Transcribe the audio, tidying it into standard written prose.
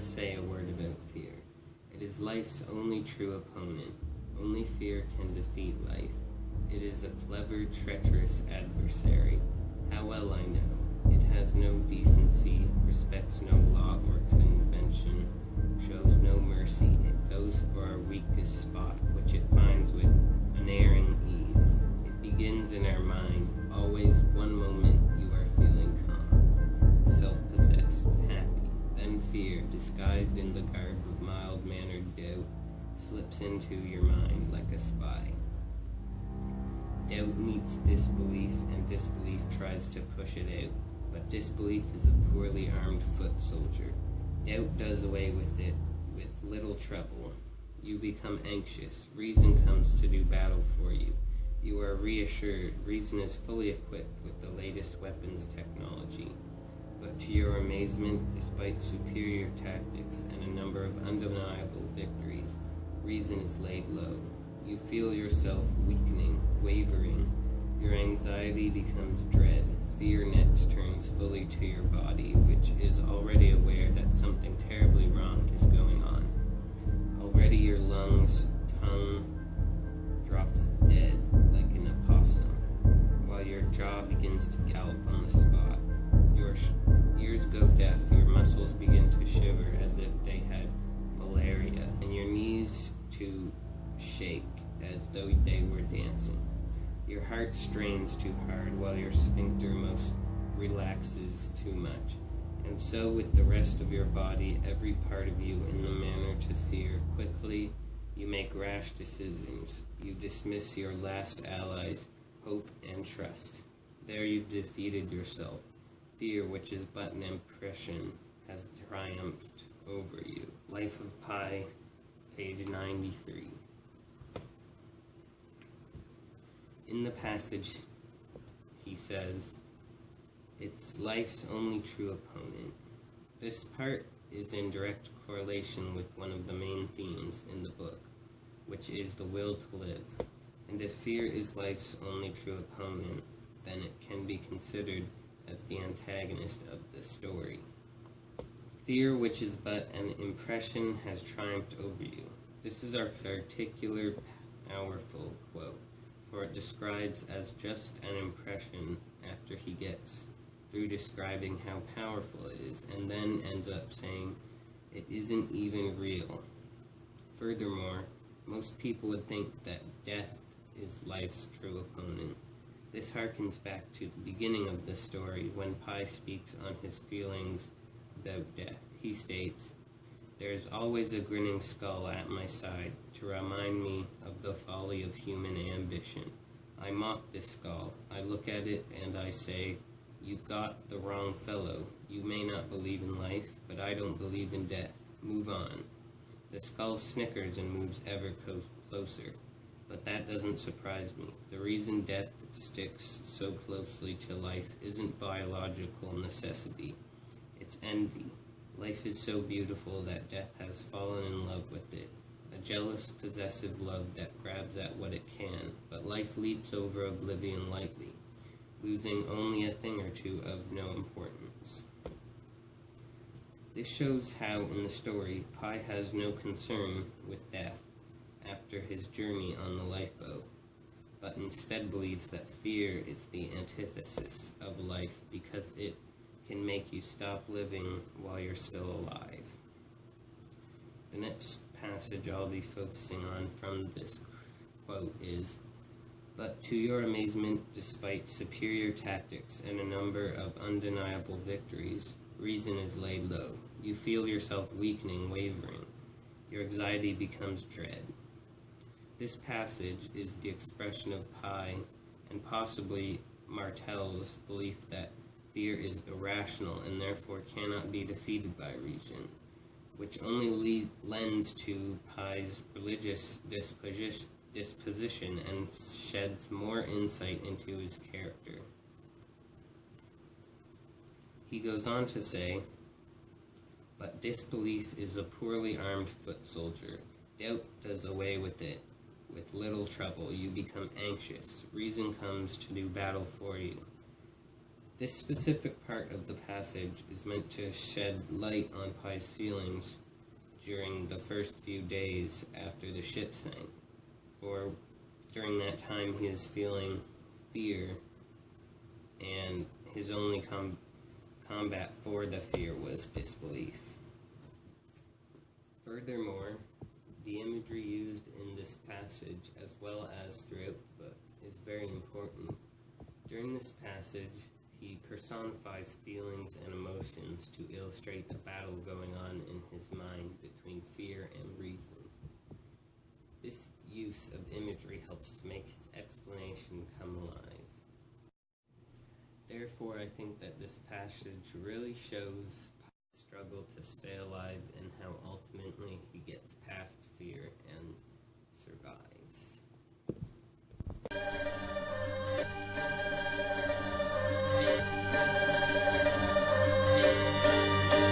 must say a word about fear. It is life's only true opponent. Only fear can defeat life. It is a clever, treacherous adversary. How well I know. It has no decency, respects no law or convention, shows no mercy. It goes for our weakest spot, which it finds with unerring ease. It begins in our mind. Always one moment you are feeling calm, self-possessed, happy. Then fear, disguised in the garb of mild-mannered doubt, slips into your mind like a spy. Doubt meets disbelief, and disbelief tries to push it out. But disbelief is a poorly armed foot soldier. Doubt does away with it with little trouble. You become anxious. Reason comes to do battle for you. You are reassured. Reason is fully equipped with the latest weapons technology. But to your amazement, despite superior tactics and a number of undeniable victories, reason is laid low. You feel yourself weakening, wavering. Your anxiety becomes dread. Fear next turns fully to your body, which is already aware that something terribly wrong is going on. Already your lungs, tongue drops dead like an opossum, while your jaw begins to gallop on the spot. Your ears go deaf, your muscles begin to shiver as if they had malaria, and your knees to shake as though they were dancing. Your heart strains too hard, while your sphincter most relaxes too much. And so with the rest of your body, every part of you in the manner to fear. Quickly, you make rash decisions. You dismiss your last allies, hope and trust. There you've defeated yourself. Fear, which is but an impression, has triumphed over you. Life of Pi, page 93. In the passage, he says, it's life's only true opponent. This part is in direct correlation with one of the main themes in the book, which is the will to live. And if fear is life's only true opponent, then it can be considered as the antagonist of the story. Fear, which is but an impression, has triumphed over you. This is our particular powerful quote, for it describes as just an impression after he gets through describing how powerful it is, and then ends up saying it isn't even real. Furthermore, most people would think that death is life's true opponent. This harkens back to the beginning of the story when Pi speaks on his feelings about death. He states, "There's always a grinning skull at my side to remind me of the folly of human ambition. I mock this skull. I look at it and I say, you've got the wrong fellow. You may not believe in life, but I don't believe in death. Move on." The skull snickers and moves ever closer. But that doesn't surprise me. The reason death sticks so closely to life isn't biological necessity. It's envy. Life is so beautiful that death has fallen in love with it. A jealous, possessive love that grabs at what it can, but life leaps over oblivion lightly, losing only a thing or two of no importance. This shows how, in the story, Pi has no concern with death after his journey on the lifeboat, but instead believes that fear is the antithesis of life because it can make you stop living while you're still alive. The next passage I'll be focusing on from this quote is, "But to your amazement, despite superior tactics and a number of undeniable victories, reason is laid low. You feel yourself weakening, wavering. Your anxiety becomes dread." This passage is the expression of Pi and possibly Martel's belief that fear is irrational and therefore cannot be defeated by reason, which only lends to Pi's religious disposition and sheds more insight into his character. He goes on to say, "But disbelief is a poorly armed foot soldier. Doubt does away with it. With little trouble, you become anxious. Reason comes to do battle for you. This specific part of the passage is meant to shed light on Pye's feelings during the first few days after the ship sank, for during that time he is feeling fear, and his only combat for the fear was disbelief. Furthermore, the imagery used in this passage, as well as throughout the book, is very important. During this passage, he personifies feelings and emotions to illustrate the battle going on in his mind between fear and reason. This use of imagery helps to make his explanation come alive. Therefore, I think that this passage really shows Pye's struggle to stay alive and how ultimately he gets past